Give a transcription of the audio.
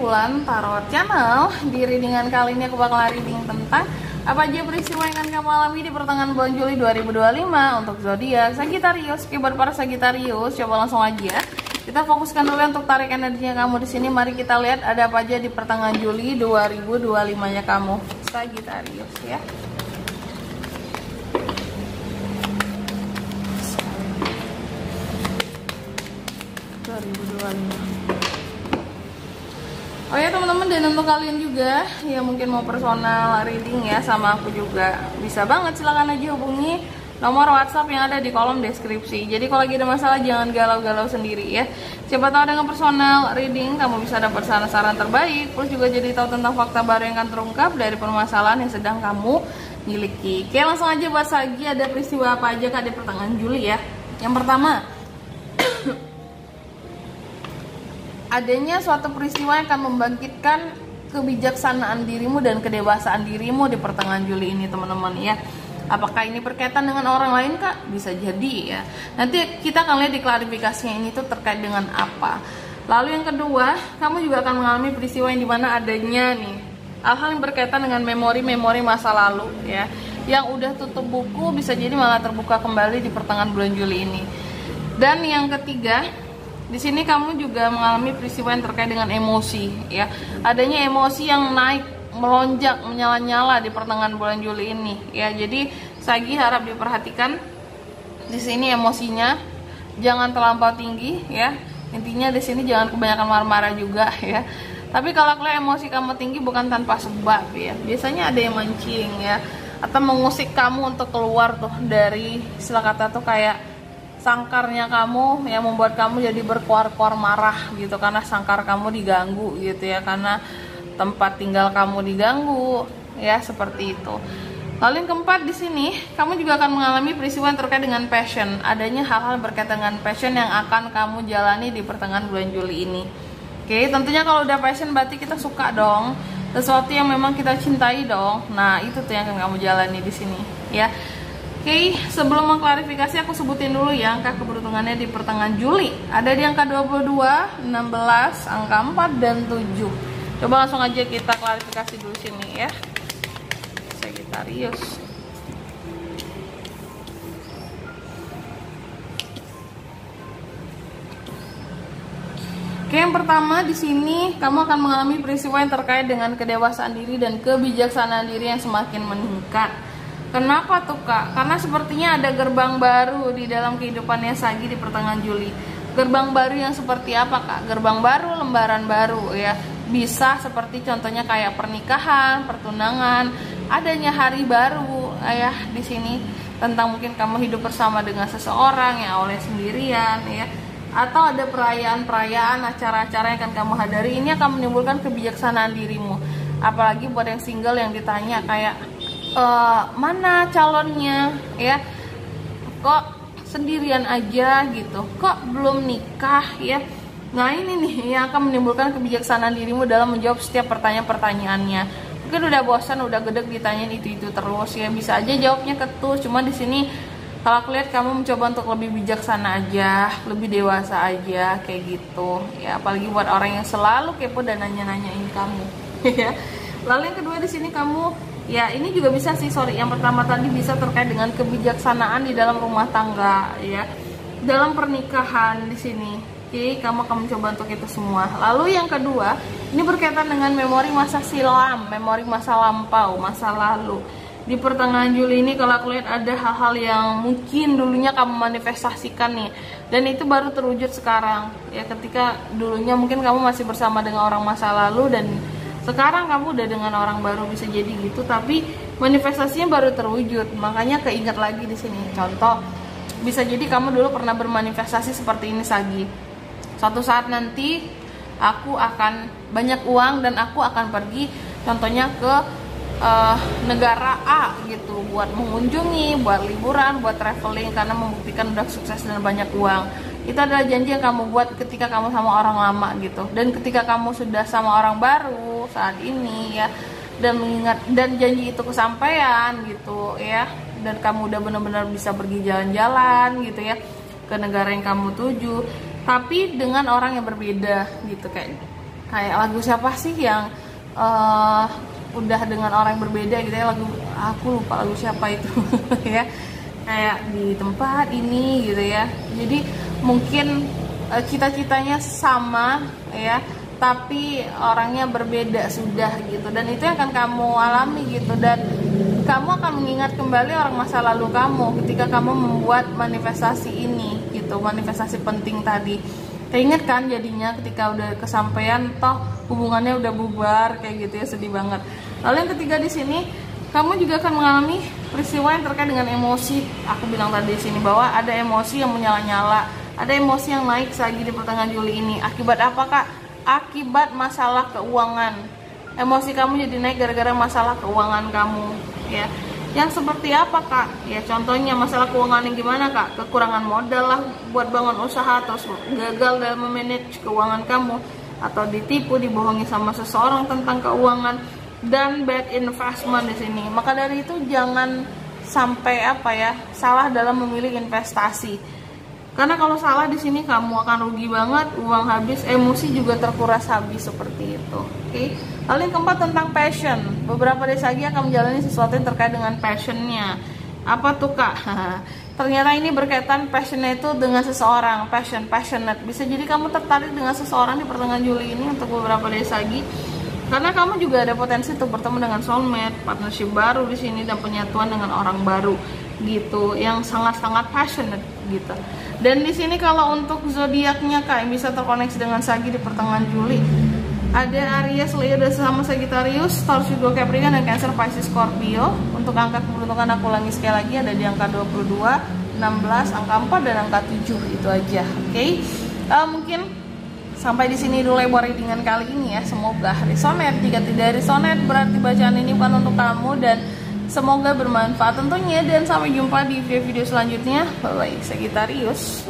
Bulan Tarot Channel. Di readingan kali ini aku bakal reading tentang apa aja peristiwa yang akan kamu alami di pertengahan bulan Juli 2025 untuk zodiak Sagittarius. Oke, buat para Sagittarius, coba langsung aja kita fokuskan dulu untuk tarik energinya kamu di sini. Mari kita lihat ada apa aja di pertengahan Juli 2025-nya kamu Sagittarius ya. Oh ya teman-teman, dan untuk kalian juga yang mungkin mau personal reading ya sama aku juga, bisa banget, silahkan aja hubungi nomor WhatsApp yang ada di kolom deskripsi. Jadi kalau lagi ada masalah jangan galau-galau sendiri ya. Siapa tahu dengan personal reading kamu bisa dapat saran-saran terbaik, plus juga jadi tahu tentang fakta baru yang akan terungkap dari permasalahan yang sedang kamu miliki. Oke, langsung aja bahas lagi ada peristiwa apa aja Kak di pertengahan Juli ya. Yang pertama, adanya suatu peristiwa yang akan membangkitkan kebijaksanaan dirimu dan kedewasaan dirimu di pertengahan Juli ini teman-teman ya. Apakah ini berkaitan dengan orang lain Kak? Bisa jadi ya. Nanti kita akan lihat di klarifikasinya ini tuh terkait dengan apa. Lalu yang kedua, kamu juga akan mengalami peristiwa yang dimana adanya nih hal-hal yang berkaitan dengan memori-memori masa lalu ya, yang udah tutup buku bisa jadi malah terbuka kembali di pertengahan bulan Juli ini. Dan yang ketiga, di sini kamu juga mengalami peristiwa yang terkait dengan emosi ya. Adanya emosi yang naik, melonjak, menyala-nyala di pertengahan bulan Juli ini ya. Jadi Sagi harap diperhatikan di sini emosinya jangan terlampau tinggi ya. Intinya di sini jangan kebanyakan marah-marah juga ya. Tapi kalau emosi kamu tinggi bukan tanpa sebab ya. Biasanya ada yang mancing ya, atau mengusik kamu untuk keluar tuh dari istilah kata tuh kayak sangkarnya kamu yang membuat kamu jadi berkuar-kuar marah gitu, karena sangkar kamu diganggu gitu ya, karena tempat tinggal kamu diganggu ya, seperti itu. Lalu yang keempat, di sini kamu juga akan mengalami peristiwa yang terkait dengan passion. Adanya hal-hal berkaitan dengan passion yang akan kamu jalani di pertengahan bulan Juli ini. Oke, tentunya kalau udah passion berarti kita suka dong, sesuatu yang memang kita cintai dong. Nah, itu tuh yang akan kamu jalani di sini ya. Oke, sebelum mengklarifikasi aku sebutin dulu ya angka keberuntungannya di pertengahan Juli. Ada di angka 22, 16, angka 4 dan 7. Coba langsung aja kita klarifikasi dulu sini ya. Sagittarius. Oke, yang pertama di sini kamu akan mengalami peristiwa yang terkait dengan kedewasaan diri dan kebijaksanaan diri yang semakin meningkat. Kenapa tuh Kak? Karena sepertinya ada gerbang baru di dalam kehidupannya Sagi di pertengahan Juli. Gerbang baru yang seperti apa Kak? Gerbang baru, lembaran baru ya. Bisa seperti contohnya kayak pernikahan, pertunangan, adanya hari baru ya di sini, tentang mungkin kamu hidup bersama dengan seseorang yang oleh sendirian ya. Atau ada perayaan-perayaan, acara-acara yang akan kamu hadiri. Ini akan menimbulkan kebijaksanaan dirimu. Apalagi buat yang single yang ditanya kayak mana calonnya ya, kok sendirian aja gitu, kok belum nikah ya. Nah ini nih yang akan menimbulkan kebijaksanaan dirimu dalam menjawab setiap pertanyaan-pertanyaannya. Mungkin udah bosan, udah gedek ditanyain itu terus ya, bisa aja jawabnya ketus. Cuma di sini kalau aku lihat kamu mencoba untuk lebih bijaksana aja, lebih dewasa aja kayak gitu ya. Apalagi buat orang yang selalu kepo dan nanya-nanyain kamu ya. Lalu yang kedua di sini kamu ya, ini juga bisa sih, yang pertama tadi bisa terkait dengan kebijaksanaan di dalam rumah tangga ya, dalam pernikahan di sini. Oke, kamu akan mencoba untuk itu semua. Lalu yang kedua, ini berkaitan dengan memori masa silam, memori masa lampau, masa lalu. Di pertengahan Juli ini kalau aku lihat ada hal-hal yang mungkin dulunya kamu manifestasikan nih, dan itu baru terwujud sekarang ya, ketika dulunya mungkin kamu masih bersama dengan orang masa lalu dan sekarang kamu udah dengan orang baru, bisa jadi gitu, tapi manifestasinya baru terwujud, makanya keinget lagi di sini. Contoh, bisa jadi kamu dulu pernah bermanifestasi seperti ini Sagi. Suatu saat nanti aku akan banyak uang dan aku akan pergi contohnya ke negara A gitu, buat mengunjungi, buat liburan, buat traveling, karena membuktikan udah sukses dan banyak uang. Itu adalah janji yang kamu buat ketika kamu sama orang lama gitu. Dan ketika kamu sudah sama orang baru saat ini ya, dan mengingat dan janji itu kesampaian gitu ya, dan kamu udah benar-benar bisa pergi jalan-jalan gitu ya ke negara yang kamu tuju, tapi dengan orang yang berbeda gitu, kayak kayak lagu siapa sih yang udah dengan orang yang berbeda gitu ya, lagu aku lupa lagu siapa itu ya, kayak di tempat ini gitu ya. Jadi mungkin cita-citanya sama ya, tapi orangnya berbeda sudah gitu, dan itu yang akan kamu alami gitu, dan kamu akan mengingat kembali orang masa lalu kamu ketika kamu membuat manifestasi ini gitu, manifestasi penting tadi. Keinget kan jadinya ketika udah kesampaian, toh hubungannya udah bubar kayak gitu ya, sedih banget. Lalu yang ketiga di sini, kamu juga akan mengalami peristiwa yang terkait dengan emosi. Aku bilang tadi di sini bahwa ada emosi yang menyala-nyala, ada emosi yang naik lagi di pertengahan Juli ini. Akibat apa kak? Akibat masalah keuangan. Emosi kamu jadi naik gara-gara masalah keuangan kamu ya. Yang seperti apa kak? Ya contohnya masalah keuangan yang gimana kak? Kekurangan modal lah buat bangun usaha, atau gagal dalam memanage keuangan kamu, atau ditipu, dibohongi sama seseorang tentang keuangan, dan bad investment di sini. Maka dari itu jangan sampai salah dalam memilih investasi. Karena kalau salah di sini kamu akan rugi banget, uang habis, emosi juga terkuras habis seperti itu. Oke. Lalu yang keempat tentang passion. Beberapa dari sagi akan menjalani sesuatu yang terkait dengan passionnya. Apa tuh kak? Ternyata ini berkaitan passionnya itu dengan seseorang, passionate. Bisa jadi kamu tertarik dengan seseorang di pertengahan Juli ini untuk beberapa dari sagi. Karena kamu juga ada potensi untuk bertemu dengan soulmate, partnership baru di sini, dan penyatuan dengan orang baru gitu, yang sangat-sangat passionate gitu. Dan di sini kalau untuk zodiaknya kak yang bisa terkoneksi dengan Sagi di pertengahan Juli, ada Aries, Leo, dan sama Sagittarius, Taurus, Virgo, Capricorn, dan Cancer, Pisces, Scorpio. Untuk angka keberuntungan aku ulangi sekali lagi, ada di angka 22, 16, angka 4, dan angka 7. Itu aja. Oke. Mungkin sampai di sini dulu lebar readingan kali ini ya. Semoga resonate. Jika tidak resonate, berarti bacaan ini bukan untuk kamu, dan semoga bermanfaat tentunya. Dan sampai jumpa di video-video selanjutnya. Bye bye Sagittarius.